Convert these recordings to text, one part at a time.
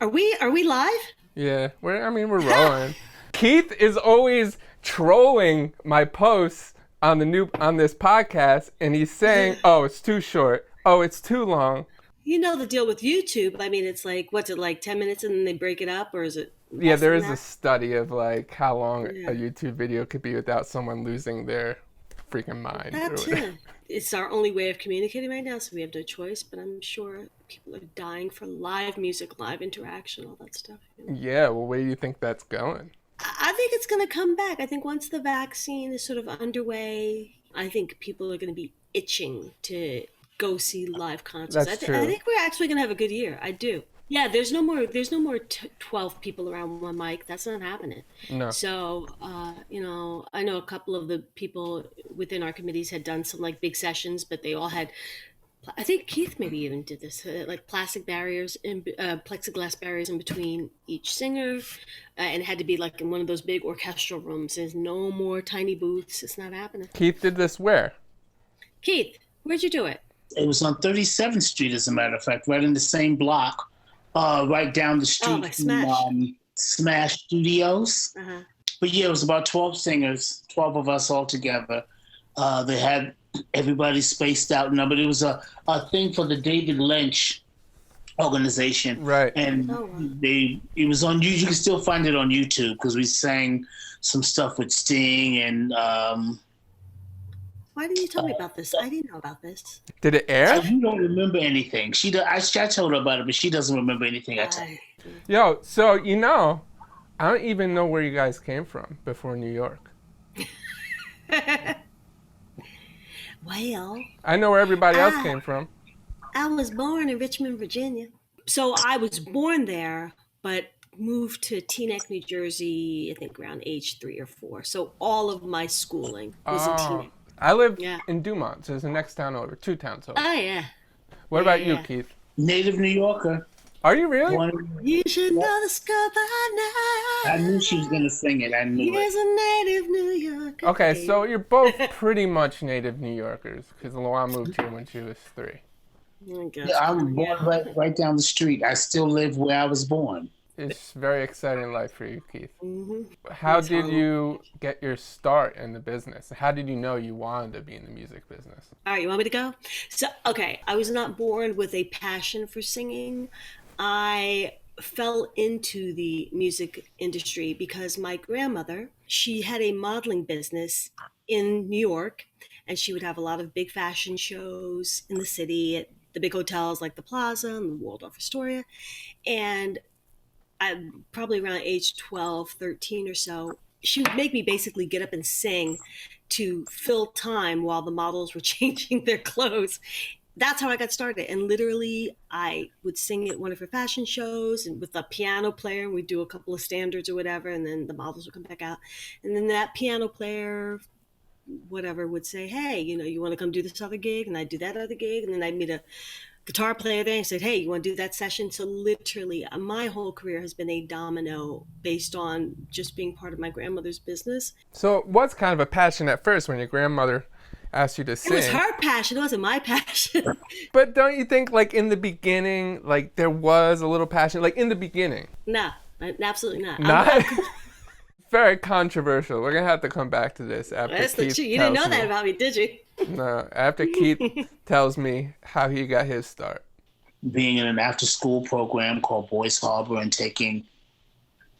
Are we live? Yeah, we're rolling. Keith is always trolling my posts on this podcast, and he's saying, "Oh, it's too short. Oh, it's too long." You know the deal with YouTube. I mean, it's like, what's it, like 10 minutes and then they break it up, or is it? Yeah, there is a a study of like how long a YouTube video could be without someone losing their freaking mind. That too. It's our only way of communicating right now, so we have no choice. But I'm sure people are dying for live music, live interaction, all that stuff. Yeah, well, where do you think that's going? I think it's going to come back. I think once the vaccine is sort of underway, I think people are going to be itching to go see live concerts. That's true. I think we're actually going to have a good year. I do. Yeah, there's no more 12 people around one mic. That's not happening. No. So, I know a couple of the people within our committees had done some like big sessions, but they all had, I think Keith maybe even did this, like plastic barriers and plexiglass barriers in between each singer, and it had to be like in one of those big orchestral rooms. There's no more tiny booths. It's not happening. Keith did this where? Keith, where'd you do it? It was on 37th Street, as a matter of fact, right in the same block. Right down the street from Smash Studios. Uh-huh. But yeah, it was about 12 singers, 12 of us all together. They had everybody spaced out now, but it was a thing for the David Lynch organization. Right. And it was on YouTube. You can still find it on YouTube because we sang some stuff with Sting and why didn't you tell me about this? I didn't know about this. Did it air? You don't remember anything. I told her about it, but she doesn't remember anything I told her. Yo, so I don't even know where you guys came from before New York. Well, I know where everybody else came from. I was born in Richmond, Virginia. So I was born there, but moved to Teaneck, New Jersey, I think around age 3 or 4. So all of my schooling was in Teaneck. I lived in Dumont, so it's the next town over, 2 towns over. Oh, yeah. What about you, Keith? Native New Yorker. Are you really? You should know the score by now. I knew she was going to sing it. I knew Here's a native New Yorker. Okay, so you're both pretty much native New Yorkers, because LaJuan moved here when she was 3. Yeah, I was born right down the street. I still live where I was born. It's a very exciting life for you, Keith. Mm-hmm. How did you get your start in the business? How did you know you wanted to be in the music business? All right, you want me to go? So, okay, I was not born with a passion for singing. I fell into the music industry because my grandmother, she had a modeling business in New York, and she would have a lot of big fashion shows in the city at the big hotels like the Plaza and the Waldorf Astoria. And I'm probably around age 12, 13 or so, she would make me basically get up and sing to fill time while the models were changing their clothes. That's how I got started. And literally, I would sing at one of her fashion shows and with a piano player. We'd do a couple of standards or whatever, and then the models would come back out. And then that piano player, whatever, would say, hey, you want to come do this other gig? And I'd do that other gig. And then I'd meet a guitar player there and said, hey, you want to do that session? So literally, my whole career has been a domino based on just being part of my grandmother's business. So it was kind of a passion at first when your grandmother asked you to sing. It was her passion. It wasn't my passion. But don't you think, like, in the beginning, like, there was a little passion? Like, in the beginning? No, absolutely not. Not? Very controversial. We're going to have to come back to this after That's Keith the truth. You didn't know that about me, did you? No, after Keith tells me how he got his start. Being in an after-school program called Boys Harbor and taking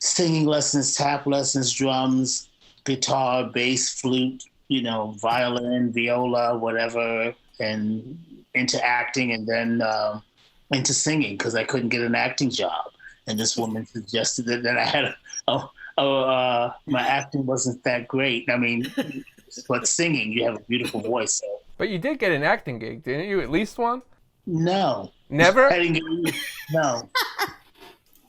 singing lessons, tap lessons, drums, guitar, bass, flute, violin, viola, whatever, and into acting and then into singing because I couldn't get an acting job. And this woman suggested that I had my acting wasn't that great. I mean, but singing, you have a beautiful voice. So. But you did get an acting gig, didn't you? At least one? No. Never? I didn't get no.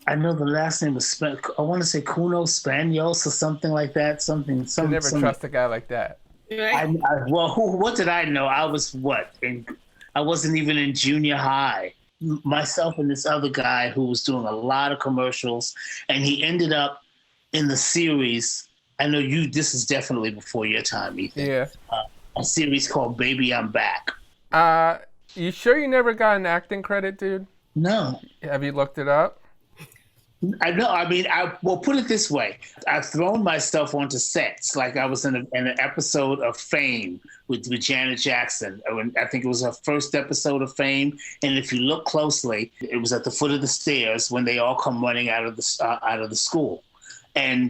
I know the last name was I want to say Kuno Spanios or something like that. I never trust a guy like that. Right. What did I know? I was I wasn't even in junior high. Myself and this other guy who was doing a lot of commercials, and he ended up in the series. I know this is definitely before your time, Ethan. Yeah. A series called Baby, I'm Back. You sure you never got an acting credit, dude? No. Have you looked it up? I know. I mean, I will put it this way: I've thrown myself onto sets. Like I was in an episode of Fame with Janet Jackson. I think it was her first episode of Fame. And if you look closely, it was at the foot of the stairs when they all come running out of the school, and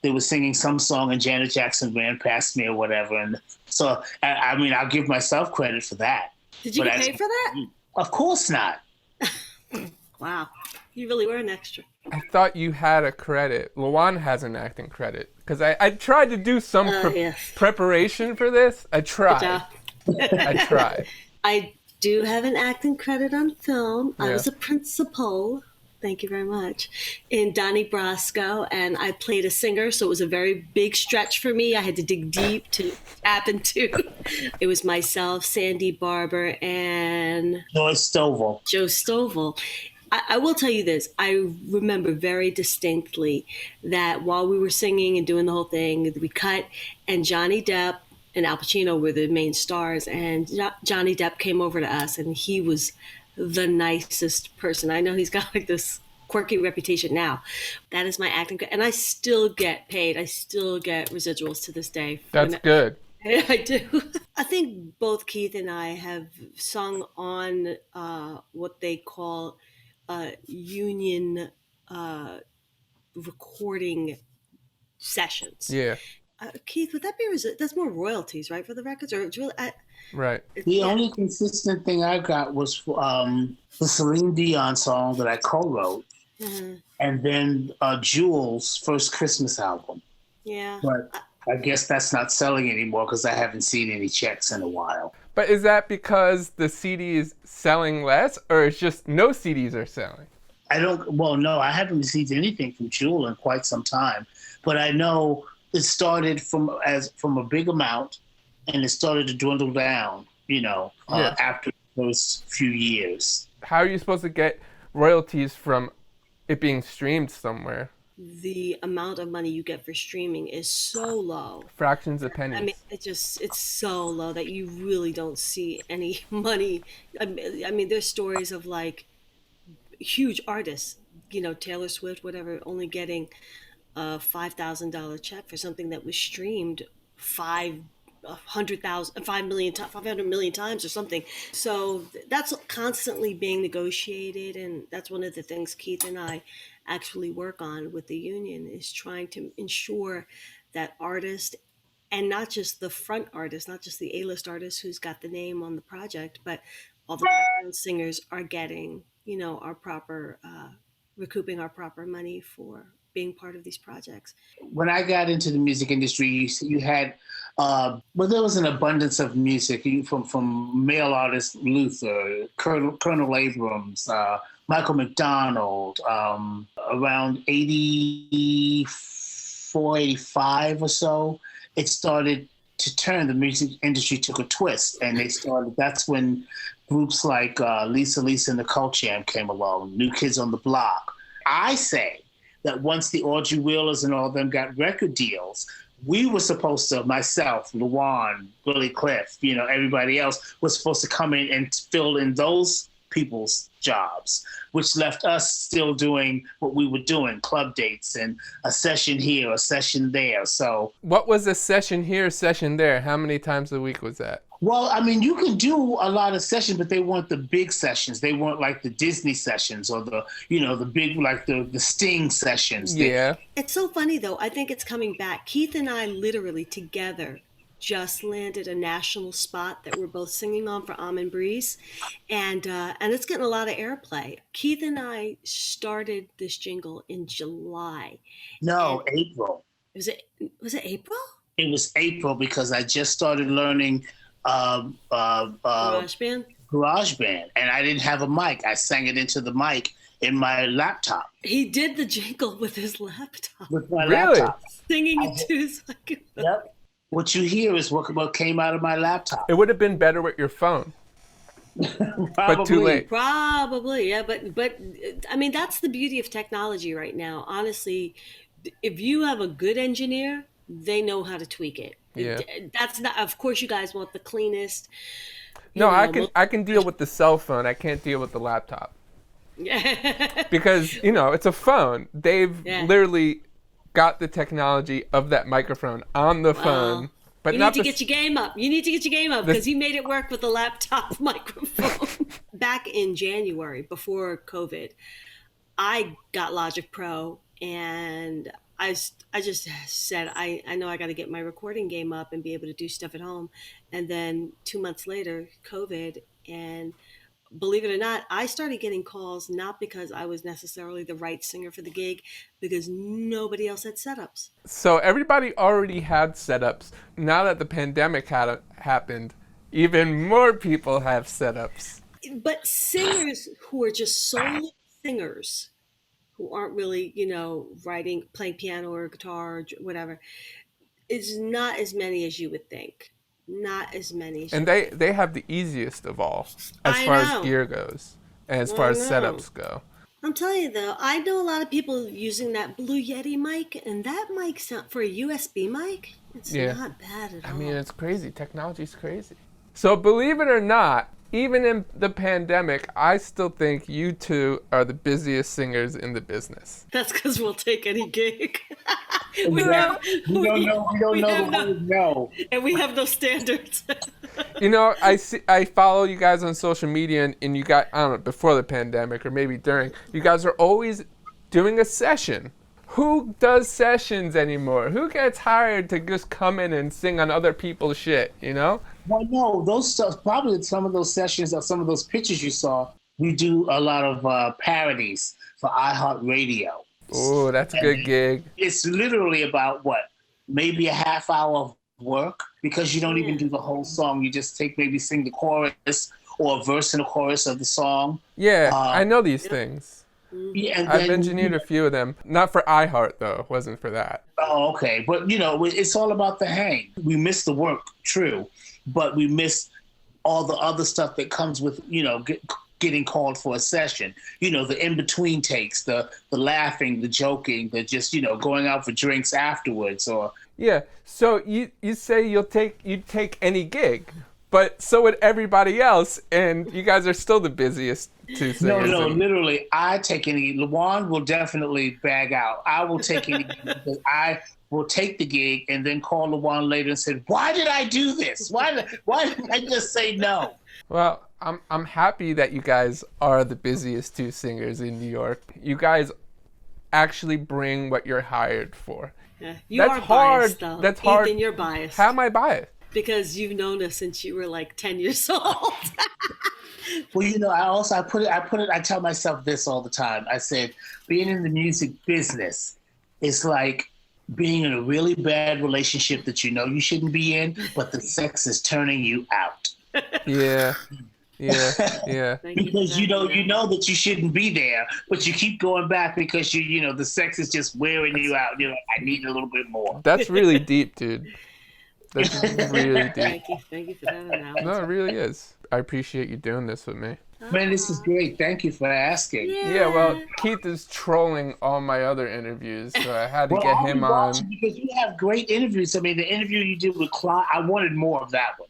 they were singing some song, and Janet Jackson ran past me or whatever. And so, I mean, I'll give myself credit for that. Did you get paid for that? Of course not. Wow, you really were an extra. I thought you had a credit. LaJuan has an acting credit. Because I tried to do some preparation for this. I tried. I tried. I do have an acting credit on film. Yeah. I was a principal, thank you very much, in Donnie Brasco, and I played a singer, so it was a very big stretch for me. I had to dig deep to tap into. It was myself, Sandy Barber, and Joe Stovall. I will tell you this. I remember very distinctly that while we were singing and doing the whole thing, we cut, and Johnny Depp and Al Pacino were the main stars, and Johnny Depp came over to us, and he was the nicest person. I know he's got like this quirky reputation now. That is my acting, and I still get paid. I still get residuals to this day. That's good. I do. I think both Keith and I have sung on what they call union recording sessions. Yeah. Keith, would that be that's more royalties, right, for the records, or it's really right? The only consistent thing I got was the Celine Dion song that I co-wrote, and then Jewel's first Christmas album. Yeah, but I guess that's not selling anymore because I haven't seen any checks in a while. But is that because the CD is selling less, or it's just no CDs are selling? No, I haven't received anything from Jewel in quite some time. But I know it started from a big amount, and it started to dwindle down, after those few years. How are you supposed to get royalties from it being streamed somewhere? The amount of money you get for streaming is so low. Fractions of pennies. I mean, it's so low that you really don't see any money. I mean, there's stories of like huge artists, Taylor Swift, whatever, only getting a $5,000 check for something that was streamed 500 million times or something. So that's constantly being negotiated, and that's one of the things Keith and I actually work on with the union, is trying to ensure that artists, and not just the front artist, not just the A-list artist who's got the name on the project, but all the background singers are getting, our proper, recouping our proper money for being part of these projects. When I got into the music industry, you had, there was an abundance of music from male artists, Luther, Colonel Abrams, Michael McDonald, around 84, 85 or so, it started to turn. The music industry took a twist, and that's when groups like Lisa and the Cult Jam came along, New Kids on the Block. I say that once the Audrey Wheelers and all of them got record deals, we were supposed to, myself, LaJuan, Willie Cliff, everybody else was supposed to come in and fill in those people's jobs, which left us still doing what we were doing, club dates and a session here, a session there. So what was a session here, session there? How many times a week was that? Well, I mean, you can do a lot of sessions, but they weren't the big sessions. They weren't like the Disney sessions or the big, like the Sting sessions. Yeah. It's so funny, though. I think it's coming back. Keith and I literally together just landed a national spot that we're both singing on for Almond Breeze. And it's getting a lot of airplay. Keith and I started this jingle in July. No, April. Was it April? It was April because I just started learning GarageBand, and I didn't have a mic. I sang it into the mic in my laptop. He did the jingle with his laptop. With my Really? laptop. Singing it to his fucking... Yep. What you hear is what came out of my laptop. It would have been better with your phone. But too late. Probably, yeah. But I mean, that's the beauty of technology right now. Honestly, if you have a good engineer, they know how to tweak it. Yeah. That's not. Of course, you guys want the cleanest. No, I can deal with the cell phone. I can't deal with the laptop. Yeah. Because, it's a phone. They've Yeah. literally got the technology of that microphone on the phone. But You not need to get your game up. You need to get your game up because he made it work with a laptop microphone. Back in January, before COVID, I got Logic Pro, and I just said, I know I got to get my recording game up and be able to do stuff at home. And then 2 months later, COVID, and believe it or not, I started getting calls not because I was necessarily the right singer for the gig, because nobody else had setups. So everybody already had setups. Now that the pandemic had happened, even more people have setups. But singers who are just solo singers, who aren't really, writing, playing piano or guitar or whatever, is not as many as you would think. Not as many as And you would think. they have the easiest of all, as I far as know. gear goes, and as I far as know. setups go. I'm telling you though, I know a lot of people using that Blue Yeti mic, and that mic sound for a USB mic, it's not bad at all. I mean, it's crazy. Technology's crazy. So believe it or not, even in the pandemic, I still think you two are the busiest singers in the business. That's because we'll take any gig. We don't know the word no. And we have no standards. I follow you guys on social media, and you got, I don't know, before the pandemic or maybe during, you guys are always doing a session. Who does sessions anymore? Who gets hired to just come in and sing on other people's shit, Well, no, those stuff, probably some of those sessions or some of those pictures you saw, we do a lot of parodies for iHeartRadio. Oh, that's a good gig. It's literally about maybe a half hour of work, because you don't even do the whole song. You just maybe sing the chorus or a verse and a chorus of the song. Yeah, I know these things. Yeah, and I've engineered a few of them. Not for iHeart, though. Wasn't for that. Oh, okay. But, it's all about the hang. We miss the work, true, but we miss all the other stuff that comes with, getting called for a session. The in-between takes, the laughing, the joking, the just, going out for drinks afterwards. Or Yeah, so you say you'd take any gig, but so would everybody else, and you guys are still the busiest two singers. No, literally, I take any. LaJuan will definitely bag out. I will take any gig because I will take the gig and then call LaJuan later and say, "Why did I do this? Why did I just say no?" Well, I'm happy that you guys are the busiest two singers in New York. You guys actually bring what you're hired for. Yeah, you are biased, though. That's hard. Ethan, you're biased. How am I biased? Because you've known us since you were like 10 years old. Well, I tell myself this all the time. I said, being in the music business is like being in a really bad relationship that you shouldn't be in, but the sex is turning you out. Yeah. Because you know that you shouldn't be there, but you keep going back because the sex is just wearing you out. You're like, I need a little bit more. That's really deep, dude. That's really deep. Thank you for that analogy. No, it really is. I appreciate you doing this with me. Man, this is great. Thank you for asking. Yeah, well, Keith is trolling all my other interviews, so I had to get him on. Because you have great interviews. I mean, the interview you did with Clyde, I wanted more of that one.